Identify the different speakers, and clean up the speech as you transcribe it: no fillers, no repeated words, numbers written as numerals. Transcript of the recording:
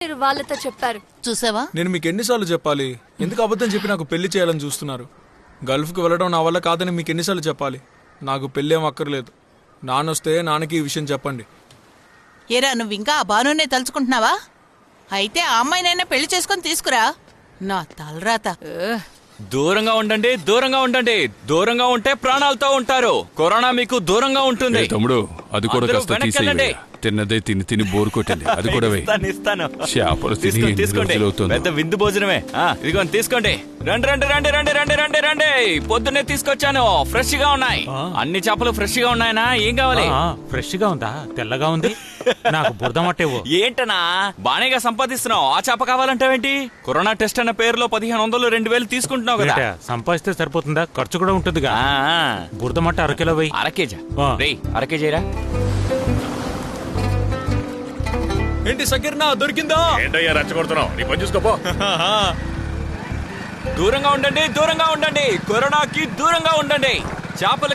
Speaker 1: మీరు వాళ్ళతో చెప్పారు.
Speaker 2: చూసావా?
Speaker 3: నేను మీకు ఎన్నిసార్లు చెప్పాలి? ఎందుకు అబద్ధం చెప్పి నాకు పెళ్లి చేయాలని చూస్తున్నారు? గల్ఫ్కి వెళ్ళడం నా వల్ల కాదని మీకు ఎన్నిసార్లు చెప్పాలి? నాకు పెళ్ళి ఏం అక్కర్లేదు. నాన్నొస్తే నాన్నకి ఈ విషయం చెప్పండి.
Speaker 2: ఏరా, నువ్వు ఇంకా ఆ భానునే తలుచుకుంటున్నావా? అయితే ఆ అమ్మాయినైనా పెళ్లి చేసుకొని తీసుకురా. నా తలరాత.
Speaker 4: దూరంగా ఉండండి, దూరంగా ఉండండి. దూరంగా ఉంటే ప్రాణాలతో ఉంటారు. కరోనా మీకు దూరంగా ఉంటుంది.
Speaker 5: తమ్ముడు, అది కూడా
Speaker 4: అందరూ
Speaker 5: కాస్త
Speaker 4: వెనక్కి వెళ్ళండి.
Speaker 5: తీసేయి. తిన్నదే తిని తిని బోరు కొట్టింది. అది కూడా వేయి.
Speaker 4: ఇస్తాను.
Speaker 5: చేపలు తిని
Speaker 4: తీసుకోండి,
Speaker 5: ఎన్ని
Speaker 4: తీసుకోండి.
Speaker 5: రోజులు అవుతుందో.
Speaker 4: పెద్ద విందు భోజనమే. ఇదిగోండి, తీసుకోండి. రండి రండి రండి రండి రండి రండి రండి. పొద్దున్నే తీసుకొచ్చాను, ఫ్రెష్ గా ఉన్నాయి. అన్ని చేపలు ఫ్రెష్ గా ఉన్నాయనా? ఏం కావాలి?
Speaker 6: ఫ్రెష్ గా ఉందా? తెల్లగా ఉంది. నాకు బురద మట్టేవో.
Speaker 4: ఏంటనా బానేగా సంపాదిస్తున్నావు? ఆ చేప కావాలంటావేంటి? కరోనా టెస్ట్ అన్న పేరులో 1500 2000 తీసుకుంటున్నావు కదా.
Speaker 6: సంపాదిస్తే సరిపోతుందా? ఖర్చు కూడా ఉంటుందిగా. బురద మట్ట అరకిలో వెయ్యి.
Speaker 4: అరకేజా?
Speaker 6: ఆ.
Speaker 4: రేయ్, అరకేజీరా.
Speaker 3: ఏంటి సకీర్నా, దొరికిందా?
Speaker 7: ఏంటయ్యా రెచ్చగొడుతున్నావు? నీ పని చూసుకోపో.
Speaker 4: దూరంగా ఉండండి, దూరంగా ఉండండి. కరోనాకి దూరంగా ఉండండి. చేపలు